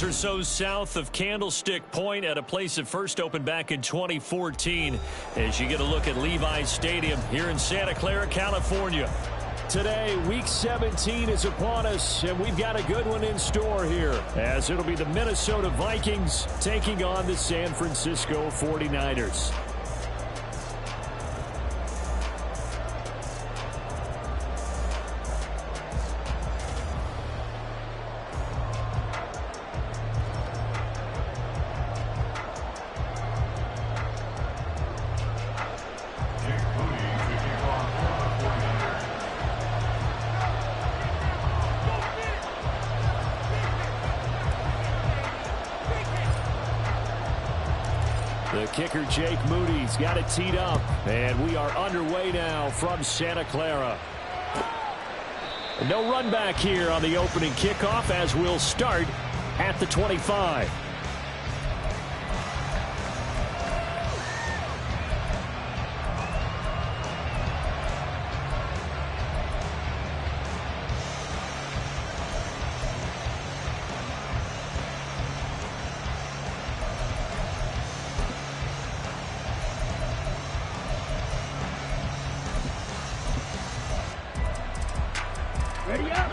miles or so south of Candlestick Point at a place that first opened back in 2014 as you get a look at Levi's Stadium here in Santa Clara, California. Today, Week 17 is upon us, and we've got a good one in store here, as it'll be the Minnesota Vikings taking on the San Francisco 49ers. The kicker, Jake Moody's got it teed up, and we are underway now from Santa Clara. No run back here on the opening kickoff as we'll start at the 25. Ready up.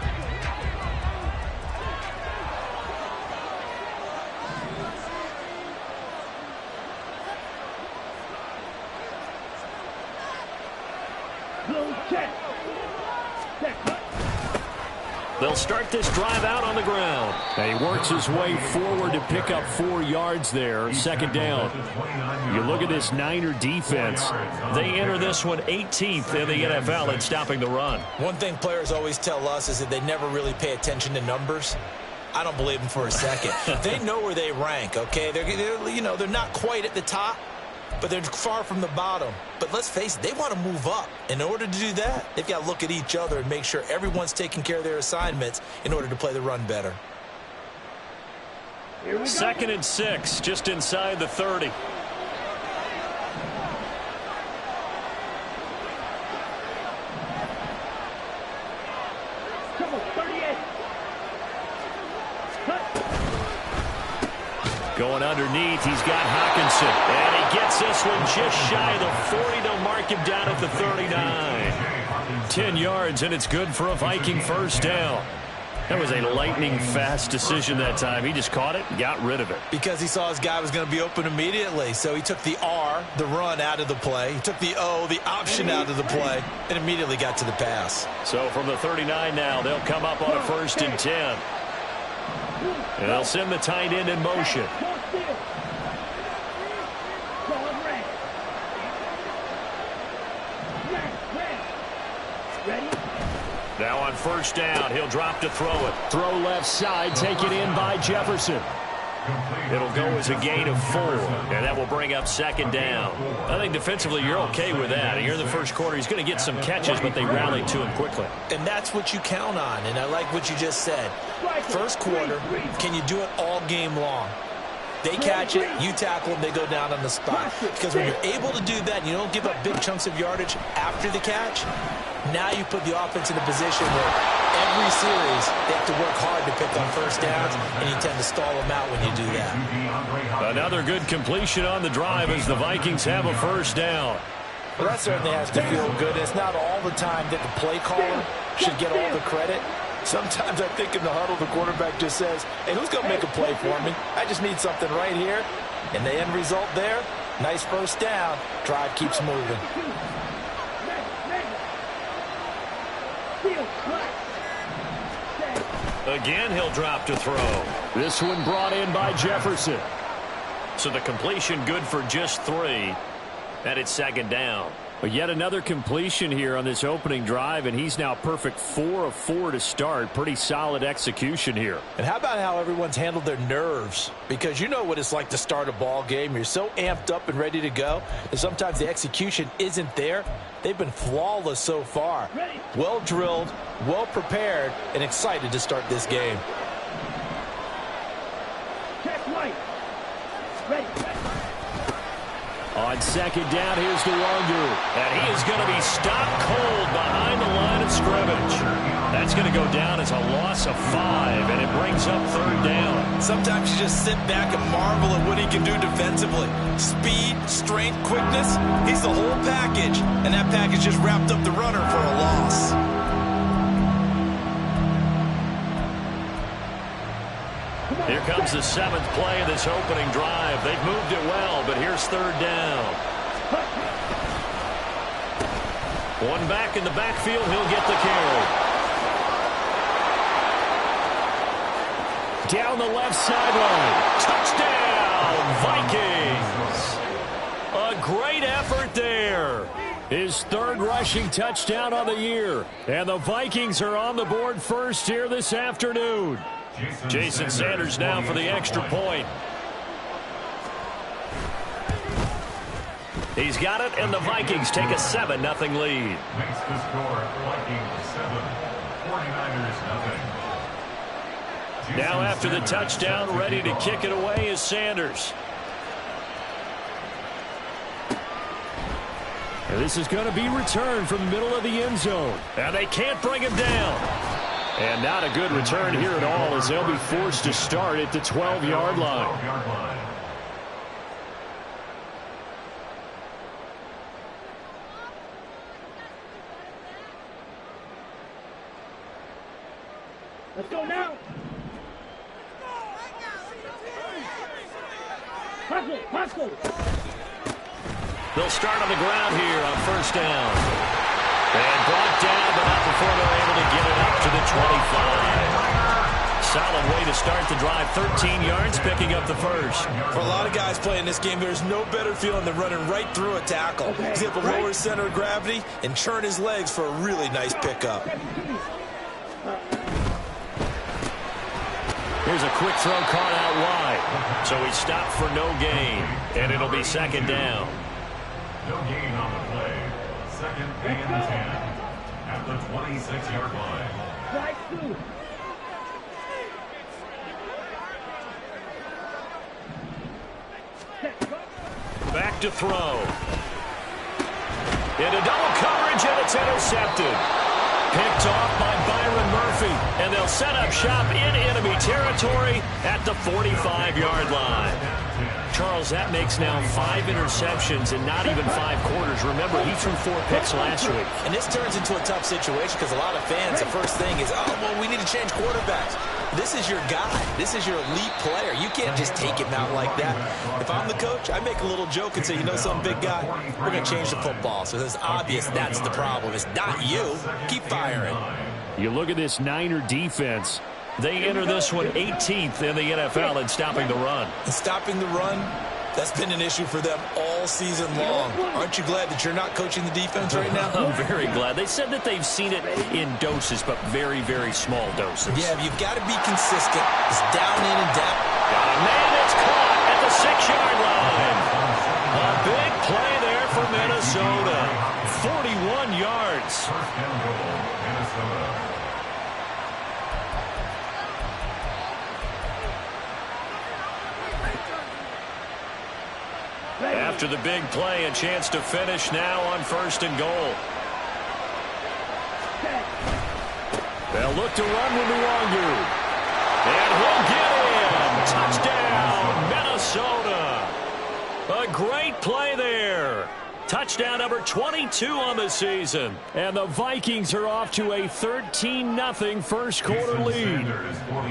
Blow check. They'll start this drive out on the ground. And he works his way forward to pick up 4 yards there. Second down. You look at this Niner defense. They enter this one 18th in the NFL in stopping the run. One thing players always tell us is that they never really pay attention to numbers. I don't believe them for a second. They know where they rank, okay? They're not quite at the top, but they're far from the bottom. But let's face it, they want to move up. In order to do that, they've got to look at each other and make sure everyone's taking care of their assignments in order to play the run better. 2nd and 6, just inside the 30. Come on, 38. Going underneath, he's got Hawkinson. And he gets this one just shy of the 40 to mark him down at the 39. 10 yards, and it's good for a Viking first down. That was a lightning-fast decision that time. He just caught it and got rid of it. Because he saw his guy was going to be open immediately. So he took the R, the run, out of the play. He took the O, the option, out of the play, and immediately got to the pass. So from the 39 now, they'll come up on a 1st and 10. And they'll send the tight end in motion. Now on 1st down, he'll drop to throw it. Throw left side, taken in by Jefferson. It'll go as a gain of 4, and that will bring up 2nd down. I think defensively you're okay with that. Here in the first quarter, he's going to get some catches, but they rallied to him quickly. And that's what you count on, and I like what you just said. First quarter, can you do it all game long? They catch it, you tackle them, they go down on the spot. Because when you're able to do that, and you don't give up big chunks of yardage after the catch, now you put the offense in a position where every series they have to work hard to pick on 1st downs, and you tend to stall them out when you do that. Another good completion on the drive as the Vikings have a 1st down. Well, that certainly has to feel good. It's not all the time that the play caller should get all the credit. Sometimes I think in the huddle, the quarterback just says, hey, who's going to make a play for me? I just need something right here. And the end result there, nice 1st down. Drive keeps moving. Again, he'll drop to throw. This one brought in by Jefferson. So the completion good for just 3. And it's 2nd down. But yet another completion here on this opening drive, and he's now perfect 4 of 4 to start. Pretty solid execution here. And how about how everyone's handled their nerves? Because you know what it's like to start a ball game. You're so amped up and ready to go, and sometimes the execution isn't there. They've been flawless so far. Well drilled, well prepared, and excited to start this game. Check right. Ready. On second down, here's the Wonder. And he is going to be stopped cold behind the line of scrimmage. That's going to go down as a loss of 5, and it brings up third down. Sometimes you just sit back and marvel at what he can do defensively. Speed, strength, quickness, he's the whole package. And that package just wrapped up the runner for a loss. Here comes the 7th play of this opening drive. They've moved it well, but here's third down. One back in the backfield. He'll get the carry. Down the left sideline. Touchdown, Vikings. A great effort there. His third rushing touchdown of the year. And the Vikings are on the board first here this afternoon. Jason Sanders now for the extra point. He's got it, and the Vikings take a 7-0 lead. Makes the score Vikings 7, 49ers 0. Now after the touchdown, ready to kick it away is Sanders. And this is going to be returned from the middle of the end zone. And they can't bring him down. And not a good return here at all, as they'll be forced to start at the 12-yard line. Let's go now. Hustle, hustle. They'll start on the ground here on first down. And brought down, but not before they're able to get it up to the 25. Solid way to start the drive. 13 yards, picking up the first. For a lot of guys playing this game, there's no better feeling than running right through a tackle. He's able to lower his center of gravity and churn his legs for a really nice pickup. Here's a quick throw caught out wide. So he stopped for no gain, and it'll be second down. No gain on the play. Second and 10 at the 26-yard line. Back to throw. Into double coverage, and it's intercepted. Picked off by Byron Murphy, and they'll set up shop in enemy territory at the 45-yard line. Charles, that makes now 5 interceptions in not even 5 quarters. Remember, he threw 4 picks last week. And this turns into a tough situation because a lot of fans, the first thing is, oh, well, we need to change quarterbacks. This is your guy. This is your elite player. You can't just take him out like that. If I'm the coach, I make a little joke and say, you know some big guy, we're going to change the football. So it's obvious that's the problem. It's not you. Keep firing. You look at this Niner defense. They enter this one 18th in the NFL in stopping the run. And stopping the run, that's been an issue for them all season long. Aren't you glad that you're not coaching the defense right now? I'm very glad. They said that they've seen it in doses, but very, very small doses. Yeah, but you've got to be consistent. It's down in and down. Man, it's caught at the 6-yard line. A big play there for Minnesota. 41 yards. First and goal, Minnesota. After the big play, a chance to finish now on first and goal. They'll look to run with the Wonder. And he'll get in. Touchdown, Minnesota. A great play there. Touchdown number 22 on the season. And the Vikings are off to a 13-0 first quarter lead.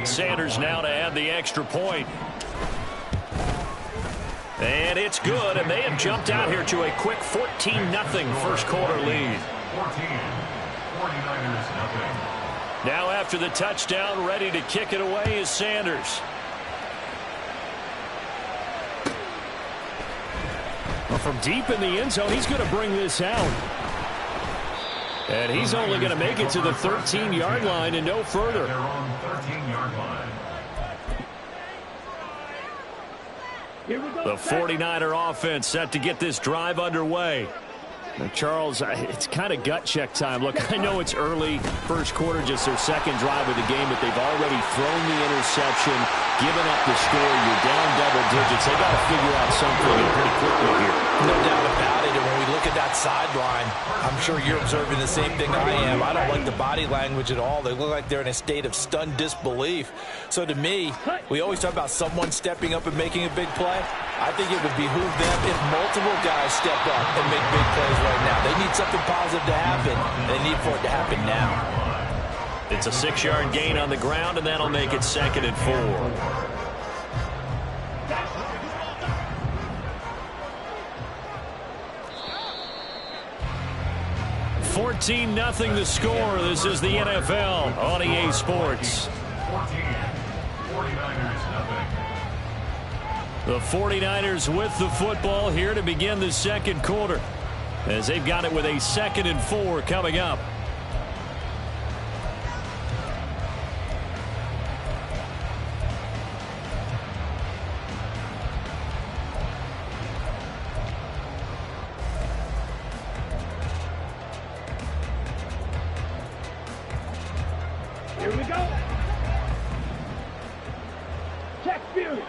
Sanders now to add the extra point. And it's good, and they have jumped out here to a quick 14-0 first quarter lead. 49ers 0. Now after the touchdown, ready to kick it away is Sanders. Well, from deep in the end zone, he's going to bring this out. And he's only going to make it to the 13-yard line and no further. They're on 13-yard line. The 49er offense set to get this drive underway. Now, Charles, it's kind of gut check time. Look, I know it's early, first quarter, just their second drive of the game, but they've already thrown the interception, given up the score. You're down double digits. They got to figure out something pretty quickly here. No doubt about it. And when we look at that sideline, I'm sure you're observing the same thing I am. I don't like the body language at all. They look like they're in a state of stunned disbelief. So to me, we always talk about someone stepping up and making a big play. I think it would behoove them if multiple guys step up and make big plays right now. They need something positive to happen. They need for it to happen now. It's a 6-yard gain on the ground, and that'll make it 2nd and 4. $14-0 the score. This is the NFL on EA Sports. 49ers nothing. The 49ers with the football here to begin the second quarter, as they've got it with a 2nd and 4 coming up. Here we go. Check Fury.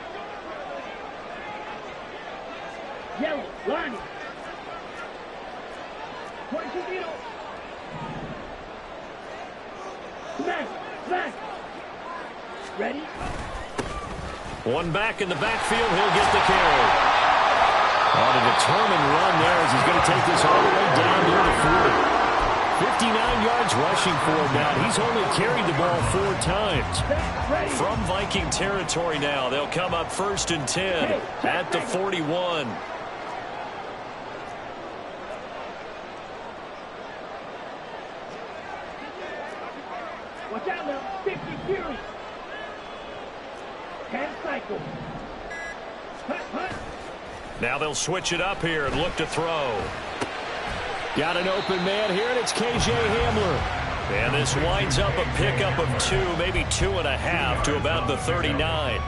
Yellow, line. 22 needle. Smash, smash. Ready? One back in the backfield. He'll get the carry. On a determined run there as he's going to take this all the way down near the 40. 59 yards rushing for him now. He's only carried the ball 4 times. From Viking territory now, they'll come up 1st and 10 at the 41. Watch out now. 50 Fury. 10 cycle. Hut, hut. Now they'll switch it up here and look to throw. Got an open man here, and it's K.J. Hamler. And this winds up a pickup of 2, maybe 2.5 to about the 39.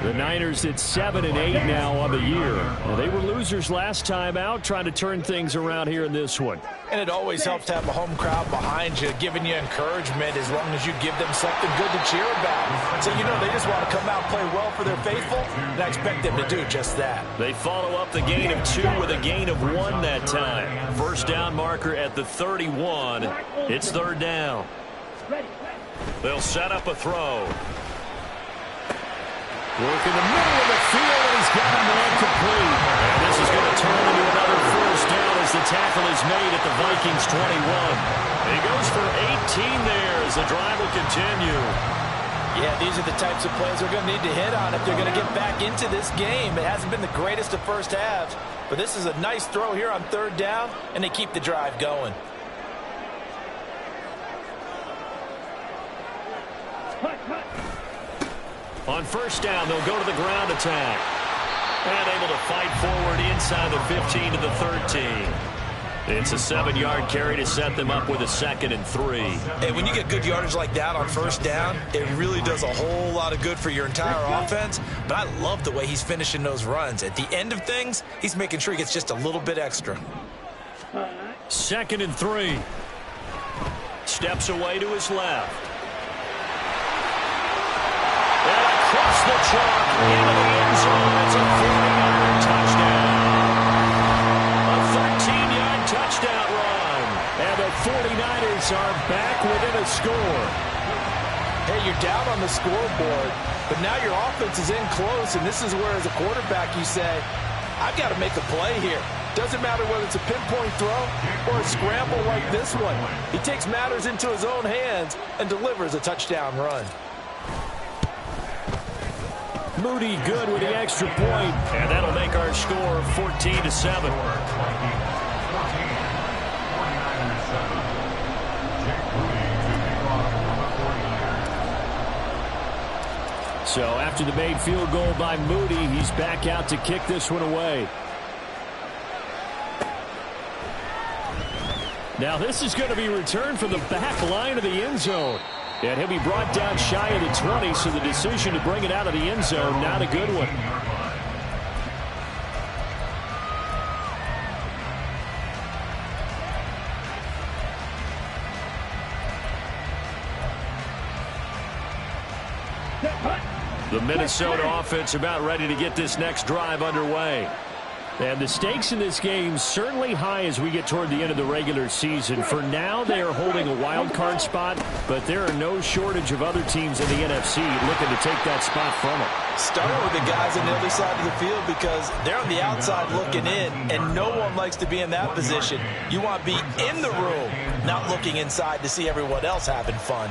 The Niners at 7-8 now on the year. Well, they were losers last time out, trying to turn things around here in this one. And it always helps to have a home crowd behind you, giving you encouragement as long as you give them something good to cheer about. So, you know, they just want to come out and play well for their faithful, and I expect them to do just that. They follow up the gain of 2 with a gain of 1 that time. First down marker at the 31. It's 3rd down. They'll set up a throw. Work in the middle of the field, and he's got him incomplete. And this is going to turn into another 1st down as the tackle is made at the Vikings 21. He goes for 18 there as the drive will continue. Yeah, these are the types of plays they're going to need to hit on if they're going to get back into this game. It hasn't been the greatest of first halves, but this is a nice throw here on 3rd down, and they keep the drive going. On 1st down, they'll go to the ground attack. And able to fight forward inside the 15 to the 13. It's a 7-yard carry to set them up with a 2nd and 3. Hey, when you get good yardage like that on 1st down, it really does a whole lot of good for your entire offense. But I love the way he's finishing those runs. At the end of things, he's making sure he gets just a little bit extra. 2nd and 3. Steps away to his left. And across the chalk into the end zone. It's a 40-yard touchdown. A 13-yard touchdown run. And the 49ers are back within a score. Hey, you're down on the scoreboard, but now your offense is in close, and this is where, as a quarterback, you say, I've got to make a play here. Doesn't matter whether it's a pinpoint throw or a scramble like this one. He takes matters into his own hands and delivers a touchdown run. Moody good with the extra point, and that'll make our score 14-7. So after the made field goal by Moody, he's back out to kick this one away. Now this is going to be returned from the back line of the end zone. And he'll be brought down shy of the 20, so the decision to bring it out of the end zone, not a good one. The Minnesota offense about ready to get this next drive underway. And the stakes in this game certainly high as we get toward the end of the regular season. For now, they are holding a wild card spot, but there are no shortage of other teams in the NFC looking to take that spot from them. Starting with the guys on the other side of the field because they're on the outside looking in, and no one likes to be in that position. You want to be in the room, not looking inside to see everyone else having fun.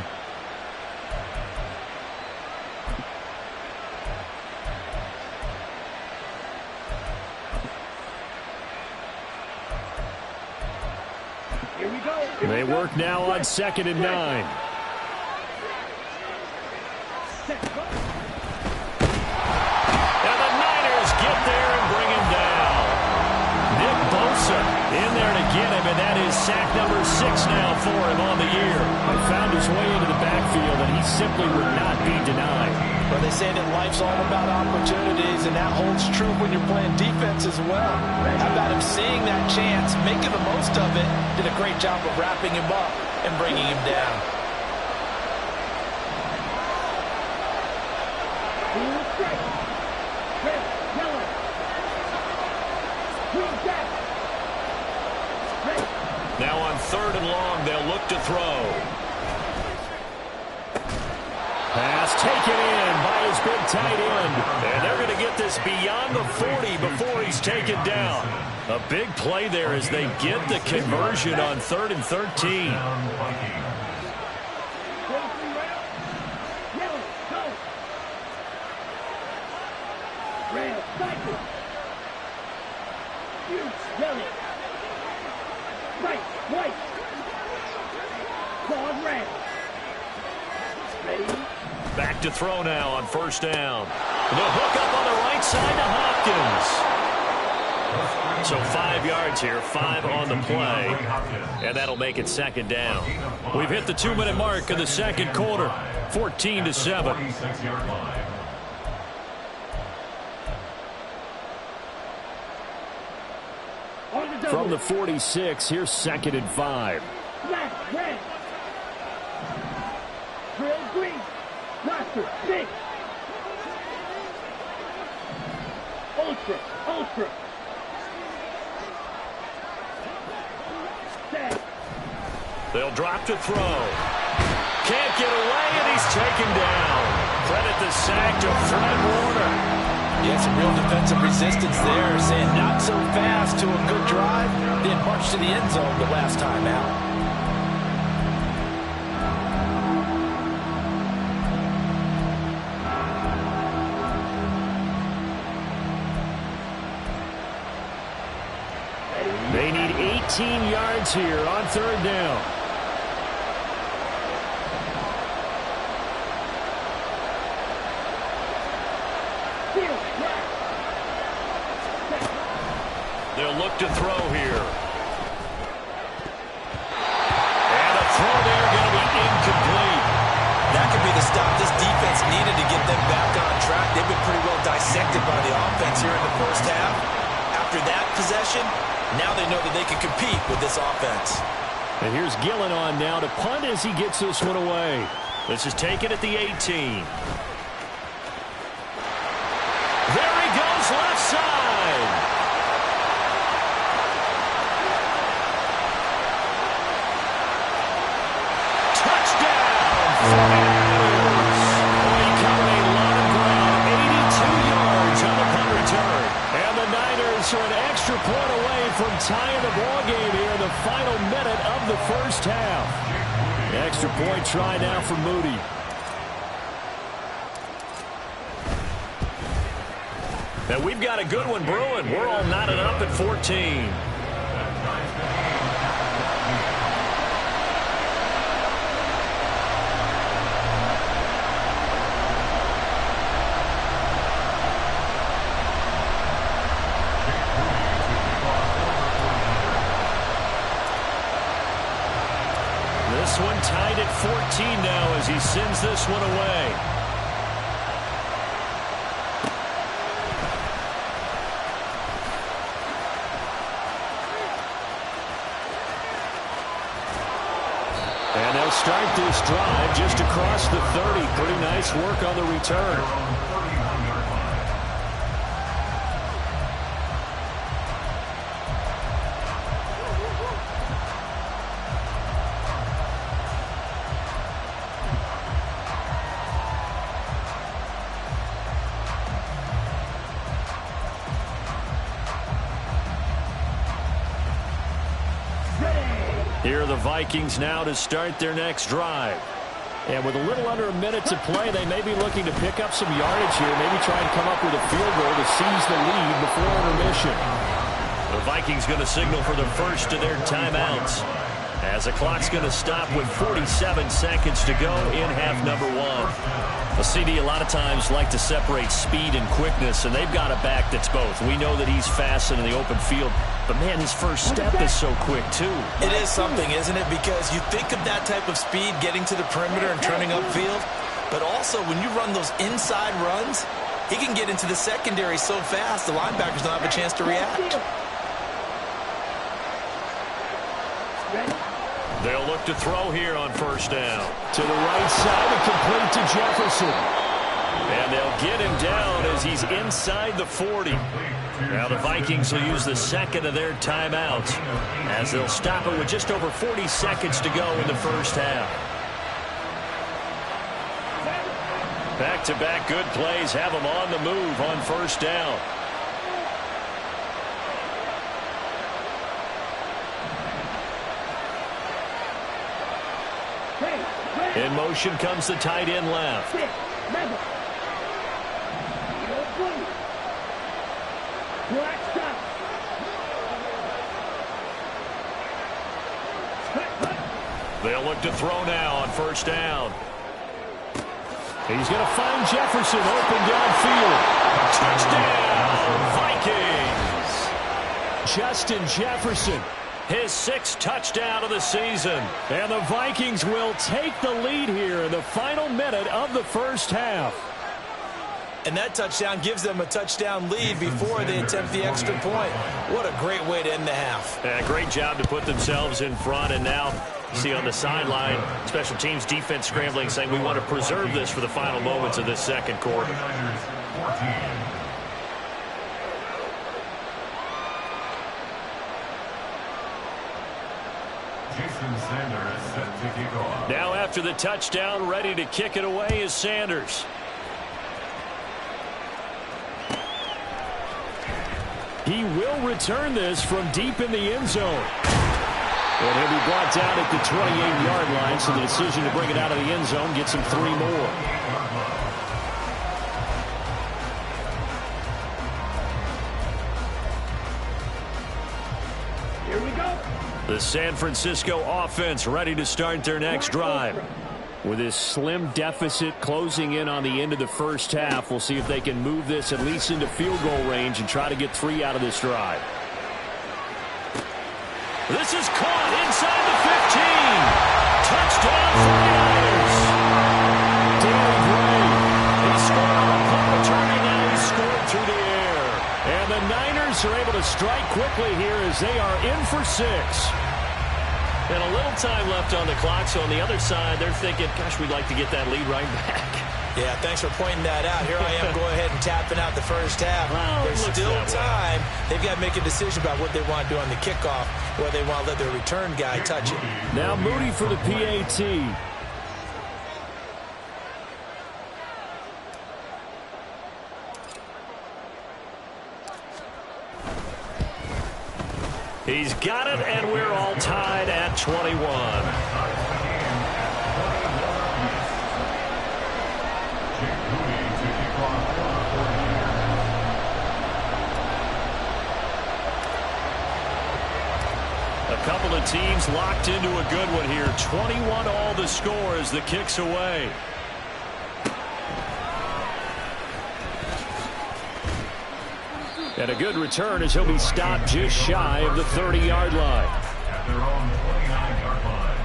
They work now on 2nd and 9. And the Niners get there and bring him down. Nick Bosa in there to get him, and that is sack number 6 now for him on the year. He found his way into the backfield, and he simply would not be denied. But they say that life's all about opportunities, and that holds true when you're playing defense as well. How about him seeing that chance, making the most of it, did a great job of wrapping him up and bringing him down. Now on 3rd and long, they'll look to throw. Pass taken in by his big tight end. And they're going to get this beyond the 40 before he's taken down. A big play there as they get the conversion on 3rd and 13. Back to throw now on 1st down. The hook up on the right side to Hopkins. So 5 yards here, 5 on the play, and that'll make it 2nd down. We've hit the 2-minute mark of the 2nd quarter, 14-7. From the 46, here's 2nd and 5. Ultra. They'll drop to throw. Can't get away, and he's taken down. Credit the sack to Fred Warner. Yeah, some real defensive resistance there, saying not so fast to a good drive, then march to the end zone the last time out. They need 18 yards here on 3rd down. They'll look to throw here. And a throw there going to be incomplete. That could be the stop this defense needed to get them back on track. They've been pretty well dissected by the offense here in the 1st half. After that possession, now they know that they can compete with this offense. And here's Gillen on now to punt as he gets this one away. This is taken at the 18. There he goes, left side. Touchdown. He covered a lot of ground, 82 yards on the punt return. And the Niners are an extra point away from tying the ball game here in the final minute of the 1st half. Extra point try now for Moody. And we've got a good one brewing. We're all knotted up at 14. This one tied at 14 now as he sends this one away. And they'll start this drive just across the 30. Pretty nice work on the return. Here are the Vikings now to start their next drive. And with a little under a minute to play, they may be looking to pick up some yardage here, maybe try and come up with a field goal to seize the lead before intermission. The Vikings going to signal for the first of their timeouts, as the clock's going to stop with 47 seconds to go in half number one. A CD a lot of times like to separate speed and quickness, and they've got a back that's both. We know that he's fast in the open field, but, man, his first step is so quick, too. It is something, isn't it? Because you think of that type of speed getting to the perimeter and turning upfield, but also when you run those inside runs, he can get into the secondary so fast the linebackers don't have a chance to react. They'll look to throw here on first down. To the right side and complete to Jefferson. And they'll get him down as he's inside the 40. Now the Vikings will use the second of their timeouts, as they'll stop it with just over 40 seconds to go in the first half. Back-to-back good plays have them on the move on first down. In motion comes the tight end left. They'll look to throw now on first down. He's going to find Jefferson open downfield. Touchdown, Vikings! Justin Jefferson, his 6th touchdown of the season. And the Vikings will take the lead here in the final minute of the first half. And that touchdown gives them a touchdown lead before they attempt the extra point. What a great way to end the half. Great job to put themselves in front, and now you see on the sideline, special teams defense scrambling, saying we want to preserve this for the final moments of this second quarter. Now after the touchdown, ready to kick it away is Sanders. He will return this from deep in the end zone. And he'll be brought down at the 28-yard line, so the decision to bring it out of the end zone gets him 3 more. Here we go. The San Francisco offense ready to start their next drive. With this slim deficit closing in on the end of the first half, we'll see if they can move this at least into field goal range and try to get 3 out of this drive. This is caught inside the 15. Touchdown 49ers. Danny Gray. He scored on a punt return, and now he's scored through the air. And the Niners are able to strike quickly here as they are in for 6. And a little time left on the clock, so on the other side, they're thinking, gosh, we'd like to get that lead right back. Yeah, thanks for pointing that out. Here I am going ahead and tapping out the first half. Well, there's still time. They've got to make a decision about what they want to do on the kickoff, or they want to let their return guy touch it. Now Moody for the PAT. He's got it, and we're all tied at 21. A couple of teams locked into a good one here. 21 all the score as the kick's away. And a good return as he'll be stopped just shy of the 30-yard line. At their own 29-yard line.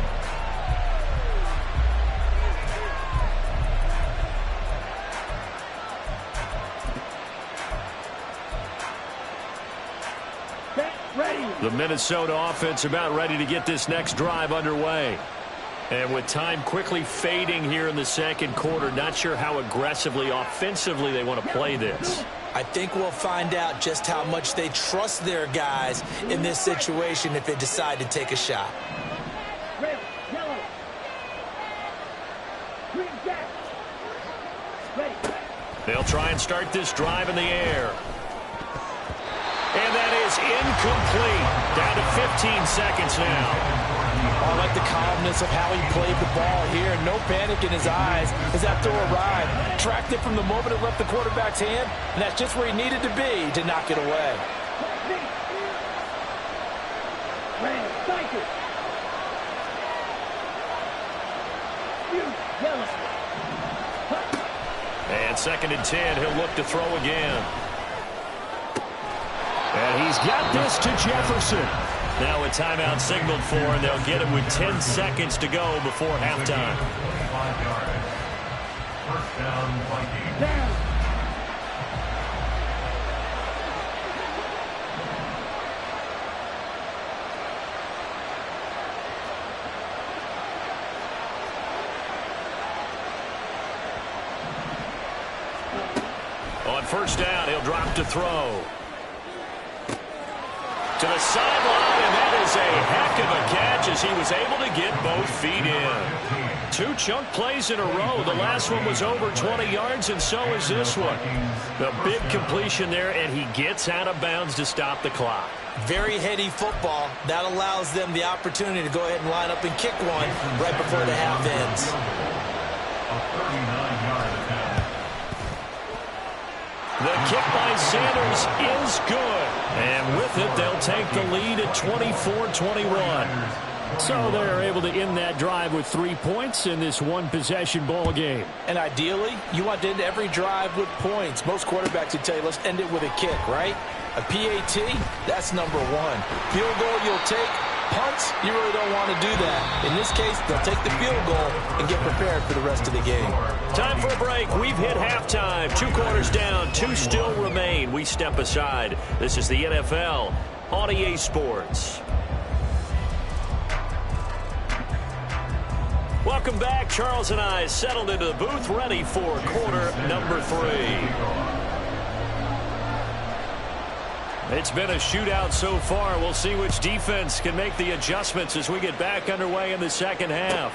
The Minnesota offense about ready to get this next drive underway. And with time quickly fading here in the second quarter, not sure how aggressively, offensively they want to play this. I think we'll find out just how much they trust their guys in this situation if they decide to take a shot. Red, yellow. Green, jack. Ready. They'll try and start this drive in the air. And that is incomplete. Down to 15 seconds now. I like the calmness of how he played the ball here. No panic in his eyes as that throw arrived. Tracked it from the moment it left the quarterback's hand, and that's just where he needed to be to knock it away. And 2nd and 10, he'll look to throw again. And he's got this to Jefferson. Now a timeout signaled for, and they'll get it with 10 seconds to go before halftime. 5 yards. First down, Vikings. On first down, he'll drop to throw. To the sideline, and that is a heck of a catch as he was able to get both feet in. 2 chunk plays in a row. The last one was over 20 yards, and so is this one. A big completion there, and he gets out of bounds to stop the clock. Very heady football. That allows them the opportunity to go ahead and line up and kick one right before the half ends. A 39-yard attempt. The kick by Sanders is good. And with it, they'll take the lead at 24-21. So they're able to end that drive with 3 points in this one-possession ball game. And ideally, you want to end every drive with points. Most quarterbacks would tell you, let's end it with a kick, right? A PAT, that's number 1. Field goal you'll take. Punts, you really don't want to do that. In this case, they'll take the field goal and get prepared for the rest of the game. Time for a break. We've hit halftime. 2 quarters down, 2 still remain. We step aside. This is the NFL on EA Sports. Welcome back. Charles and I settled into the booth, ready for quarter number 3. It's been a shootout so far. We'll see which defense can make the adjustments as we get back underway in the second half.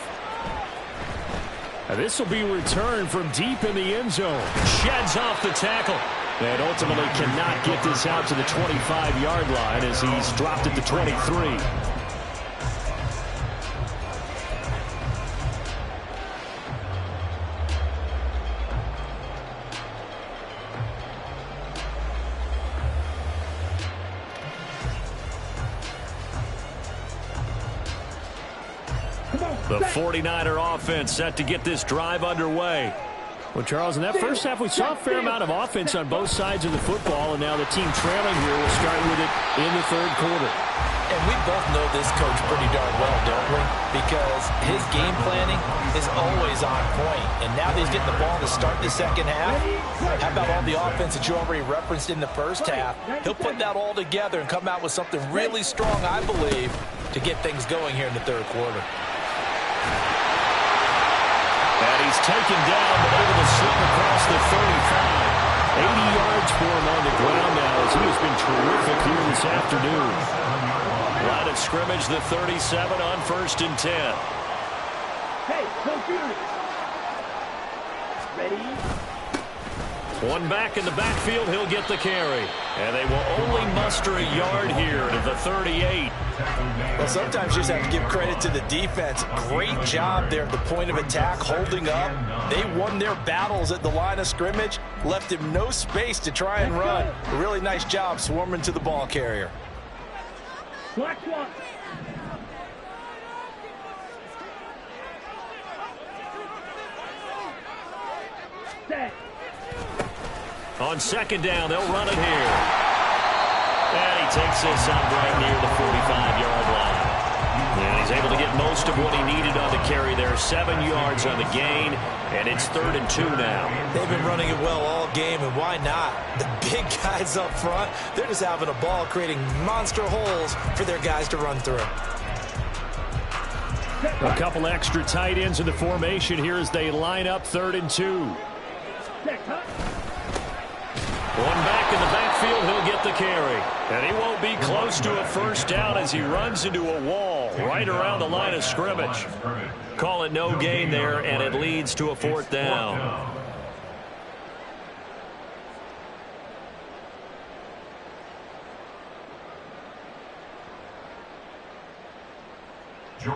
This will be returned from deep in the end zone. Sheds off the tackle. And ultimately cannot get this out to the 25-yard line as he's dropped at the 23. The 49er offense set to get this drive underway. Well, Charles, in that first half, we saw a fair amount of offense on both sides of the football, and now the team trailing here will start with it in the third quarter. And we both know this coach pretty darn well, don't we? Because his game planning is always on point. And now that he's getting the ball to start the second half, how about all the offense that you already referenced in the first half? He'll put that all together and come out with something really strong, I believe, to get things going here in the third quarter. And he's taken down, but able to slip across the 35. 80 yards for him on the ground now as he has been terrific here this afternoon. Line of scrimmage, the 37 on 1st and 10. Hey, computers. Ready? One back in the backfield, he'll get the carry. And they will only muster a yard here to the 38. Well, sometimes you just have to give credit to the defense. Great job there at the point of attack, holding up. They won their battles at the line of scrimmage, left him no space to try and run. A really nice job swarming to the ball carrier. Black one. Set. On 2nd down, they'll run it here. And he takes this up right near the 45-yard line. And he's able to get most of what he needed on the carry there. 7 yards on the gain, and it's 3rd and 2 now. They've been running it well all game, and why not? The big guys up front, they're just having a ball, creating monster holes for their guys to run through. A couple extra tight ends in the formation here as they line up 3rd and 2. One back in the backfield, he'll get the carry. And he won't be close to a first down as he runs into a wall right around the line of scrimmage. Call it no gain there, and it leads to a 4th down.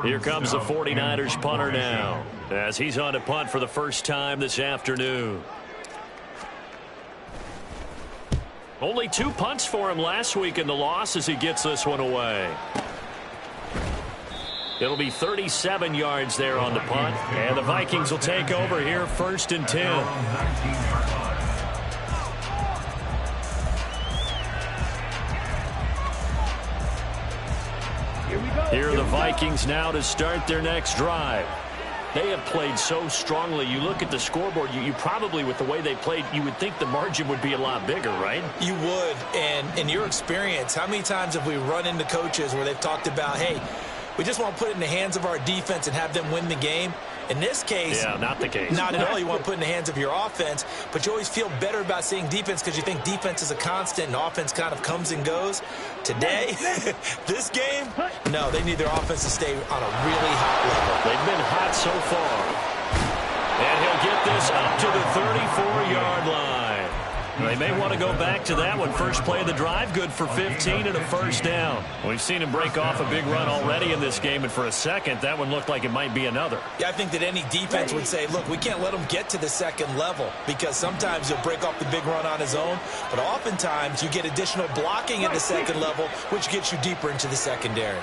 Here comes the 49ers punter now, as he's on to punt for the first time this afternoon. Only 2 punts for him last week in the loss as he gets this one away. It'll be 37 yards there on the punt, and the Vikings will take over here, 1st and 10. Here are the Vikings now to start their next drive. They have played so strongly. You look at the scoreboard, you probably, with the way they played, you would think the margin would be a lot bigger, right? You would, and in your experience, how many times have we run into coaches where they've talked about, hey, we just want to put it in the hands of our defense and have them win the game? In this case, yeah, not the case. Not at all. You want to put it in the hands of your offense, but you always feel better about seeing defense because you think defense is a constant and offense kind of comes and goes. Today, this game, no, they need their offense to stay on a really hot level. They've been hot so far. And he'll get this up to the 34-yard line. They may want to go back to that one. First play of the drive, good for 15 and a first down. We've seen him break off a big run already in this game, and for a second, that one looked like it might be another. Yeah, I think that any defense would say, look, we can't let him get to the second level because sometimes he'll break off the big run on his own, but oftentimes you get additional blocking at the second level, which gets you deeper into the secondary.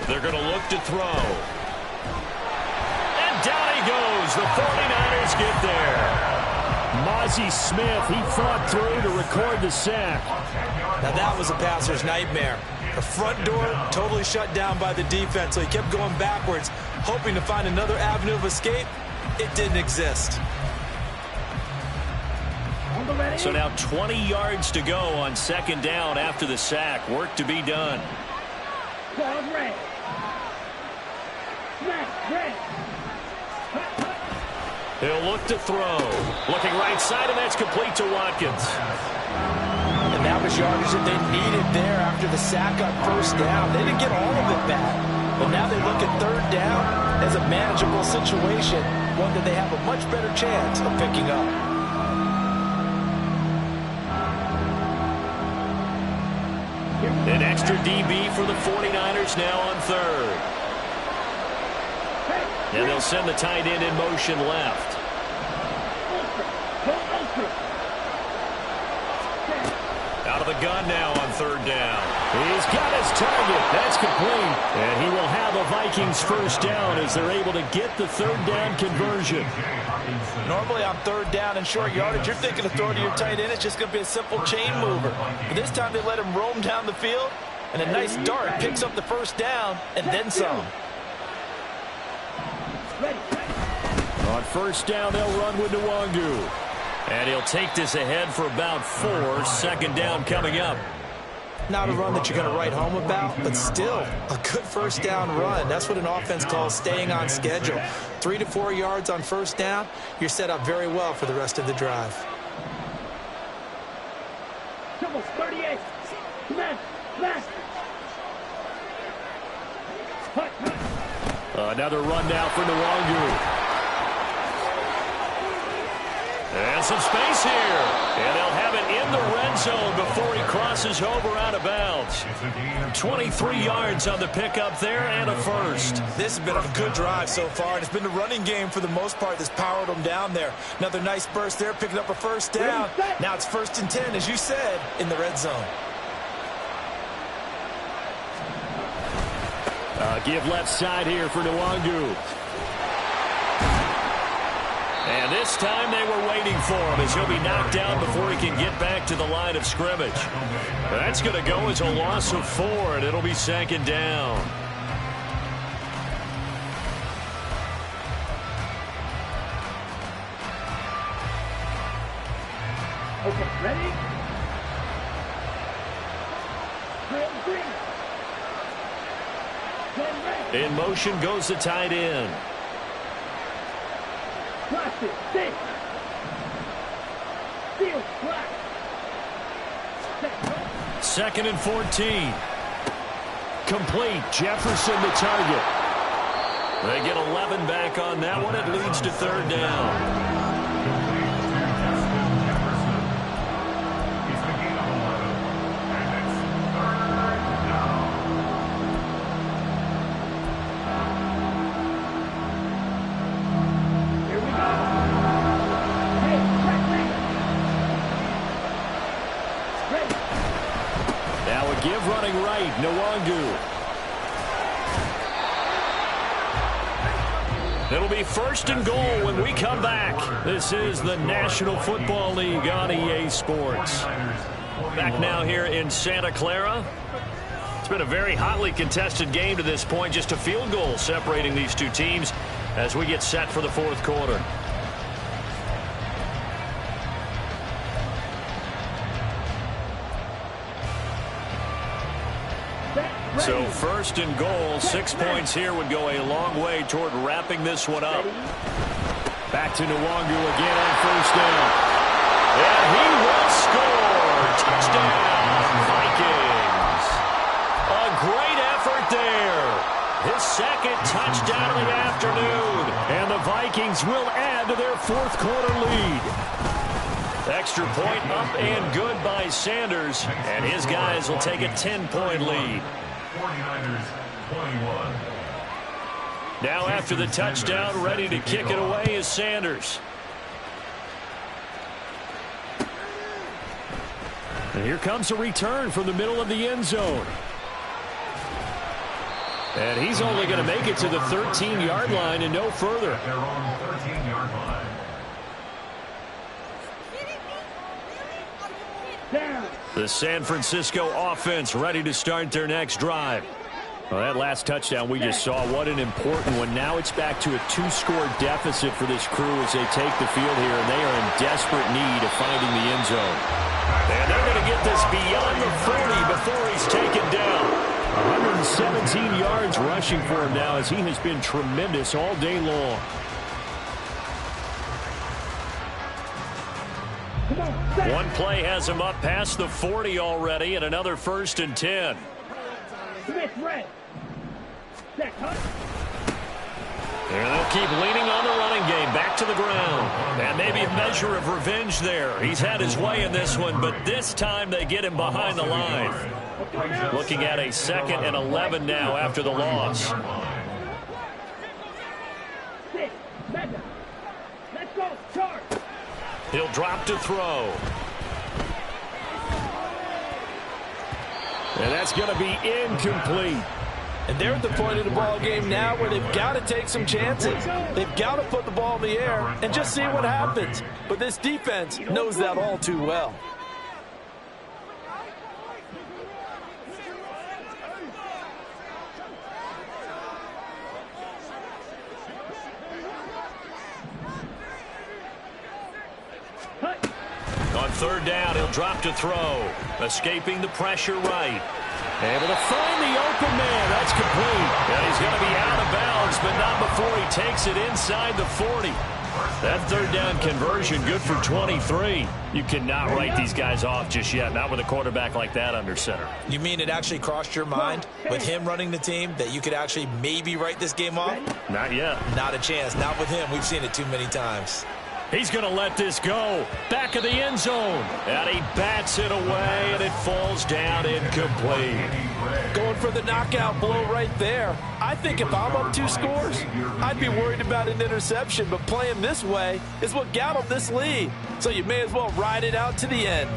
They're going to look to throw. Down he goes. The 49ers get there. Mozzie Smith, he fought through to record the sack. Now that was a passer's nightmare. The front door totally shut down by the defense, so he kept going backwards, hoping to find another avenue of escape. It didn't exist. So now 20 yards to go on 2nd down after the sack. Work to be done. He'll look to throw. Looking right side, and that's complete to Watkins. And that was yardage that they needed there after the sack on 1st down. They didn't get all of it back. But now they look at 3rd down as a manageable situation, one that they have a much better chance of picking up. An extra DB for the 49ers now on 3rd. And they'll send the tight end in motion left. Out of the gun now on 3rd down. He's got his target. That's complete. And he will have a Vikings first down as they're able to get the 3rd down conversion. Normally on 3rd down and short yardage, you're thinking of throwing to your tight end. It's just going to be a simple chain mover. But this time they let him roam down the field, and a nice dart picks up the first down and then some. On 1st down, they'll run with Nwangu. And he'll take this ahead for about 4. 2nd down coming up. Not a run that you're going to write home about, but still a good 1st down run. That's what an offense calls staying on schedule. 3 to 4 yards on 1st down, you're set up very well for the rest of the drive. 38. Another run now for Nwangu. And some space here. And they'll have it in the red zone before he crosses over out of bounds. 23 yards on the pickup there and a first. This has been a good drive so far, and it's been the running game for the most part that's powered them down there. Another nice burst there, picking up a 1st down. Now it's 1st and 10, as you said, in the red zone. Give left side here for Nwangu. And this time they were waiting for him as he'll be knocked down before he can get back to the line of scrimmage. That's going to go as a loss of 4, and it'll be 2nd down. Okay, ready? In motion goes the tight end. Watch it. Six. Field. Block. 2nd and 14. Complete. Jefferson the target. They get 11 back on that one. It leads to 3rd down. give running right. Nwangu. It'll be 1st and goal when we come back. This is the National Football League on EA Sports. Back now here in Santa Clara. It's been a very hotly contested game to this point. Just a field goal separating these two teams as we get set for the 4th quarter. So 1st and goal, 6 points here would go a long way toward wrapping this one up. Back to Nwangu again on 1st down. And he will score. Touchdown, Vikings. A great effort there. His 2nd touchdown of the afternoon. And the Vikings will add to their 4th quarter lead. Extra point up and good by Sanders. And his guys will take a 10-point lead. 49ers 21. Now after the touchdown, ready to kick it away is Sanders. And here comes a return from the middle of the end zone. And he's only going to make it to the 13-yard line and no further. At their own 13-yard line. The San Francisco offense ready to start their next drive. Well, that last touchdown we just saw, what an important one. Now it's back to a 2-score deficit for this crew as they take the field here, and they are in desperate need of finding the end zone. And they're going to get this beyond the 40 before he's taken down. 117 yards rushing for him now as he has been tremendous all day long. One play has him up past the 40 already, and another 1st and 10. Smith red. Set, huh? And they'll keep leaning on the running game, back to the ground. And maybe a measure of revenge there. He's had his way in this one, but this time they get him behind the line. Looking at a 2nd and 11 now after the loss. Sit. Meta. Let's go. Charge. He'll drop to throw. And that's going to be incomplete. And they're at the point of the ball game now where they've got to take some chances. They've got to put the ball in the air and just see what happens. But this defense knows that all too well. On 3rd down, he'll drop to throw. Escaping the pressure right. Able to find the open man. That's complete. And he's going to be out of bounds, but not before he takes it inside the 40. That 3rd down conversion good for 23. You cannot write these guys off just yet, not with a quarterback like that under center. You mean it actually crossed your mind with him running the team that you could actually maybe write this game off? Not yet. Not a chance. Not with him. We've seen it too many times. He's going to let this go. Back of the end zone. And he bats it away, and it falls down incomplete. Going for the knockout blow right there. I think if I'm up 2 scores, I'd be worried about an interception, but playing this way is what got him this lead. So you may as well ride it out to the end.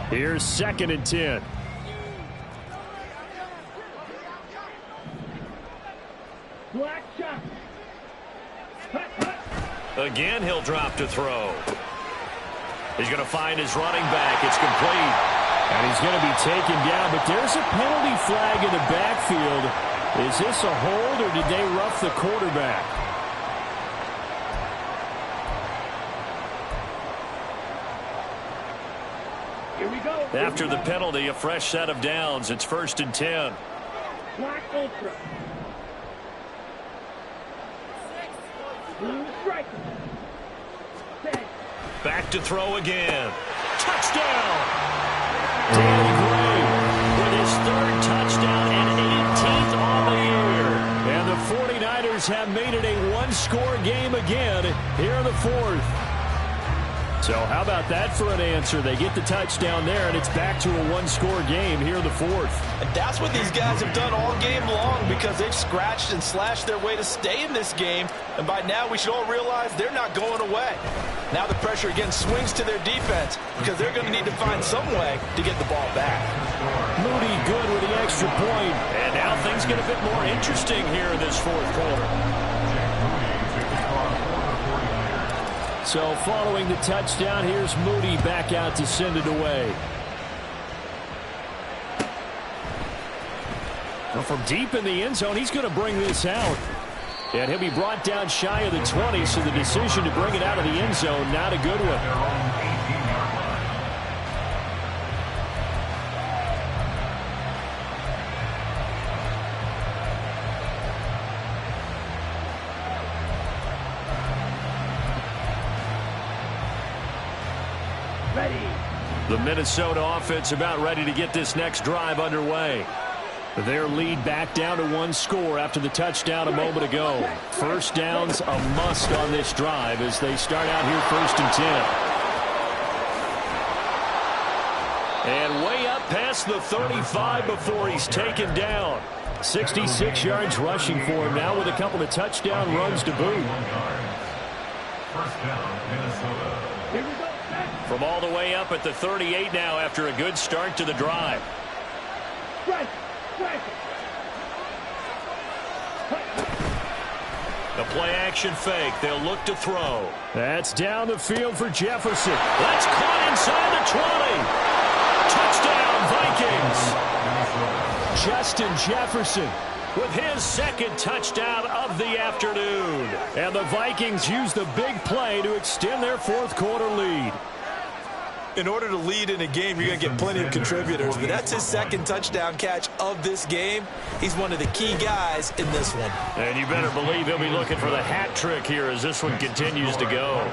Here's 2nd and 10. Black shot. Again, he'll drop to throw. He's going to find his running back. It's complete. And he's going to be taken down, but there's a penalty flag in the backfield. Is this a hold, or did they rough the quarterback? Here we go. After the penalty, a fresh set of downs. It's 1st and 10. Black ultra. Blue striker. Back to throw again. Touchdown! Danny Gray with his 3rd touchdown and 18th on the year. And the 49ers have made it a 1-score game again here in the 4th. So how about that for an answer? They get the touchdown there, and it's back to a 1-score game here in the 4th. And that's what these guys have done all game long because they've scratched and slashed their way to stay in this game. And by now we should all realize they're not going away. Now the pressure again swings to their defense because they're going to need to find some way to get the ball back. Moody good with the extra point. And now things get a bit more interesting here in this fourth quarter. So following the touchdown, here's Moody back out to send it away. Well, from deep in the end zone, he's going to bring this out. And he'll be brought down shy of the 20, so the decision to bring it out of the end zone, not a good one. The Minnesota offense about ready to get this next drive underway. Their lead back down to one score after the touchdown a moment ago. First down's a must on this drive as they start out here 1st and 10. And way up past the 35 before he's taken down. 66 yards rushing for him now with a couple of touchdown runs to boot. First down, Minnesota. From all the way up at the 38 now after a good start to the drive. The play-action fake. They'll look to throw. That's down the field for Jefferson. That's caught inside the 20. Touchdown, Vikings. Justin Jefferson With his second touchdown of the afternoon. And the Vikings use the big play to extend their fourth quarter lead. In order to lead in a game, you're going to get plenty of contributors, but that's his second touchdown catch of this game. He's one of the key guys in this one. And you better believe he'll be looking for the hat trick here as this one continues to go.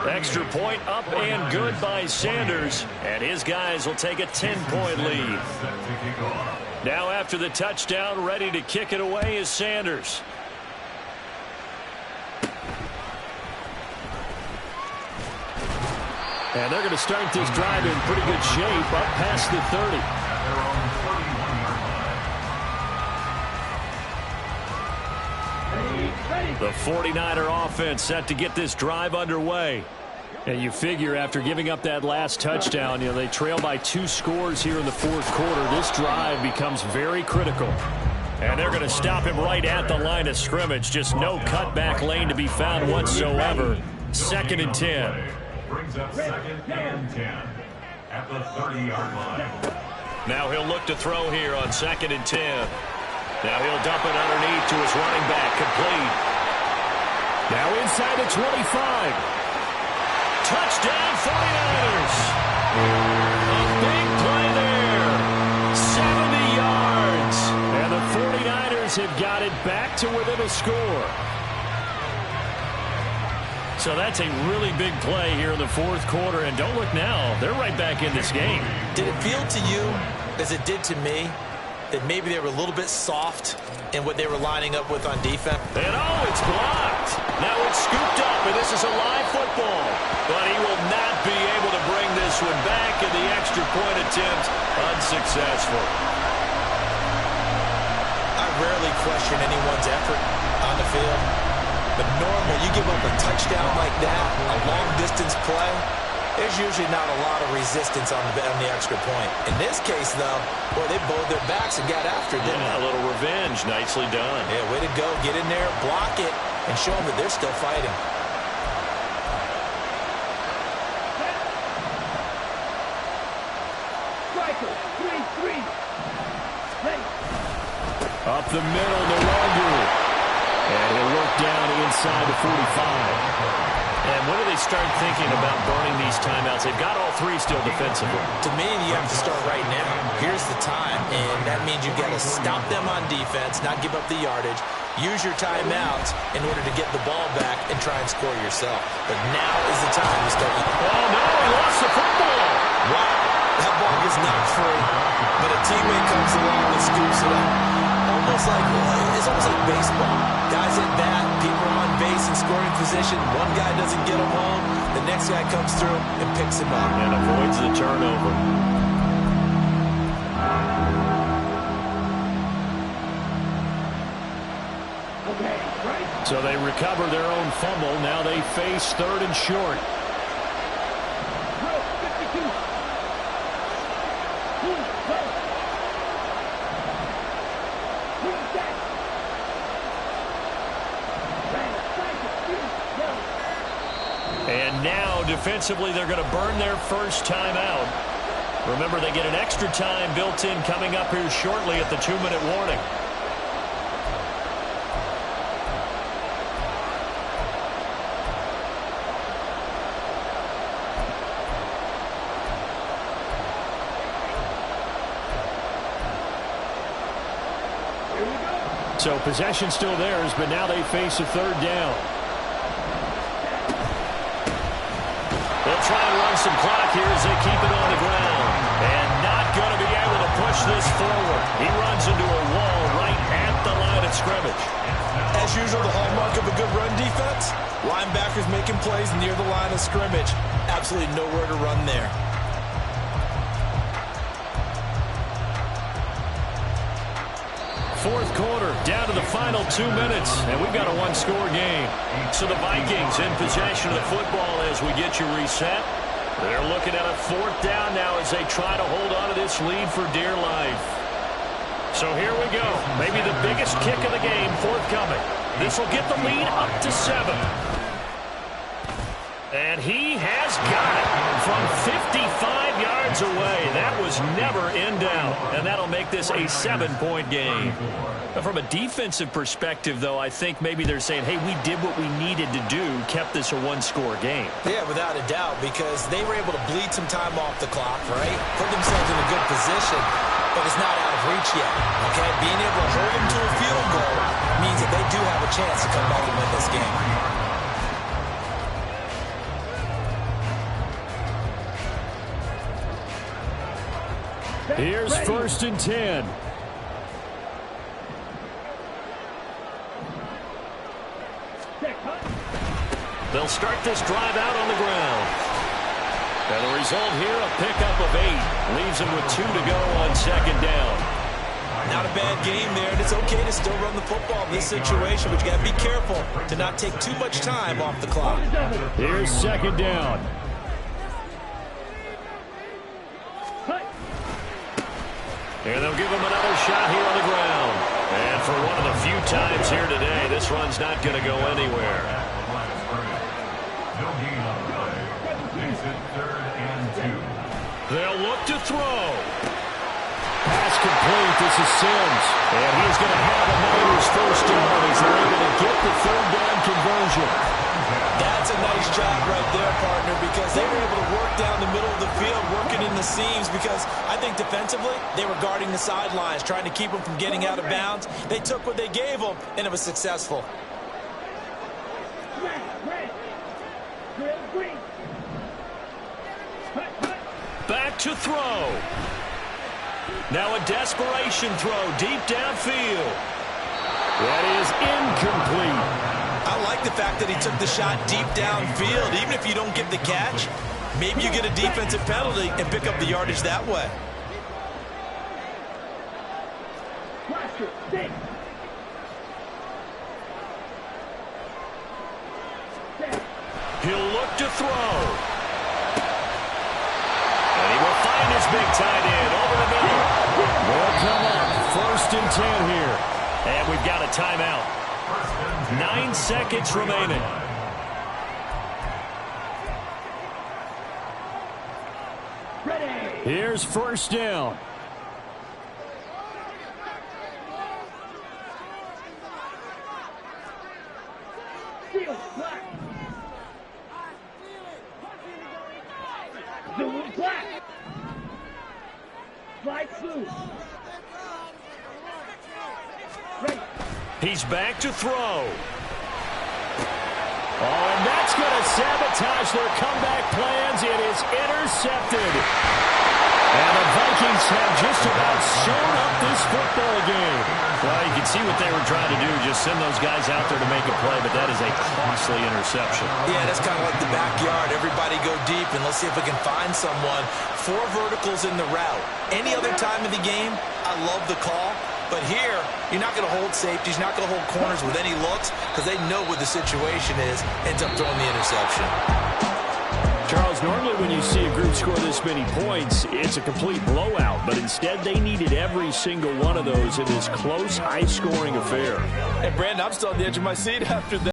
Extra point up and good by Sanders, and his guys will take a 10-point lead. Now after the touchdown, ready to kick it away is Sanders. And they're going to start this drive in pretty good shape up past the 30. The 49er offense set to get this drive underway. And you figure after giving up that last touchdown, they trail by 2 scores here in the fourth quarter. This drive becomes very critical. And they're going to stop him right at the line of scrimmage. Just no cutback lane to be found whatsoever. 2nd and 10. Brings up 2nd and 10 at the 30-yard line. Now he'll look to throw here on 2nd and 10. Now he'll dump it underneath to his running back, complete. Now inside the 25. Touchdown 49ers. A big play there. 70 yards. And the 49ers have got it back to within a score. So that's a really big play here in the fourth quarter. And don't look now, they're right back in this game. Did it feel to you, as it did to me, that maybe they were a little bit soft in what they were lining up with on defense? And oh, it's blocked. Now it's scooped up, and this is a live football. But he will not be able to bring this one back, and the extra point attempt unsuccessful. I rarely question anyone's effort on the field. But normal, you give up a touchdown like that, a long-distance play, there's usually not a lot of resistance on the extra point. In this case, though, well, they bowed their backs and got after it, didn't they? A little revenge. Nicely done. Yeah, way to go. Get in there, block it, and show them that they're still fighting. Up the middle, no longer. And he'll work down inside the 45. And when do they start thinking about burning these timeouts? They've got all 3 still defensively. To me, you have to start right now. Here's the time, and that means you've got to stop them on defense, not give up the yardage. Use your timeouts in order to get the ball back and try and score yourself. But now is the time to start. Oh, no, he lost the football. Wow, that ball gets knocked free, but a teammate comes along and scoops it up. It's almost like baseball. Guys at bat, people are on base in scoring position. One guy doesn't get him home. The next guy comes through and picks him up. And avoids the turnover. So they recover their own fumble. Now they face 3rd and short. And now, defensively, they're going to burn their first timeout. Remember, they get an extra time built in coming up here shortly at the 2-minute warning. So possession still theirs, but now they face a third down. They'll try and run some clock here as they keep it on the ground. And not going to be able to push this forward. He runs into a wall right at the line of scrimmage. As usual, the hallmark of a good run defense, linebackers making plays near the line of scrimmage. Absolutely nowhere to run there. Fourth quarter, down to the final 2 minutes, and we've got a one-score game. So the Vikings in possession of the football as we get you reset. They're looking at a fourth down now as they try to hold on to this lead for dear life. So here we go. Maybe the biggest kick of the game forthcoming. This will get the lead up to 7. And he has got it from 55 yards away. That was never in doubt. And that'll make this a 7-point game. But from a defensive perspective, though, I think maybe they're saying, hey, we did what we needed to do, kept this a one-score game. Yeah, without a doubt, because they were able to bleed some time off the clock, right? Put themselves in a good position, but it's not out of reach yet, okay? Being able to hold them to a field goal means that they do have a chance to come back and win this game. Here's 1st and 10. They'll start this drive out on the ground. And the result here, a pickup of 8. Leaves them with 2 to go on 2nd down. Not a bad game there, and it's okay to still run the football in this situation, but you got to be careful to not take too much time off the clock. Here's 2nd down. And they'll give him another shot here on the ground. And for one of the few times here today, this run's not going to go anywhere. No gain on the play. Makes it 3rd and 2. They'll look to throw. Pass complete. This is Sims. And he's going to have a Niners first down as they're able to get the 3rd down conversion. That's a nice job right there, partner, because they were able to work down the middle of the field, working in the seams, because I think defensively they were guarding the sidelines, trying to keep them from getting out of bounds. They took what they gave them, and it was successful. Back to throw. Now a desperation throw deep downfield. That is incomplete. I like the fact that he took the shot deep downfield. Even if you don't get the catch, maybe you get a defensive penalty and pick up the yardage that way. He'll look to throw. And he will find his big tight end over the middle. They'll come up 1st and 10 here. And we've got a timeout. 9 seconds remaining. Here's 1st down. He's back to throw. Oh, and that's going to sabotage their comeback plans. It is intercepted. And the Vikings have just about sewn up this football game. Well, you can see what they were trying to do, just send those guys out there to make a play, but that is a costly interception. Yeah, that's kind of like the backyard. Everybody go deep, and let's see if we can find someone. 4 verticals in the route. Any other time of the game, I love the call. But here, you're not going to hold safeties, you're not going to hold corners with any looks because they know what the situation is, ends up throwing the interception. Charles, normally when you see a group score this many points, it's a complete blowout. But instead, they needed every single one of those in this close, high-scoring affair. And, Brandon, I'm still on the edge of my seat after that.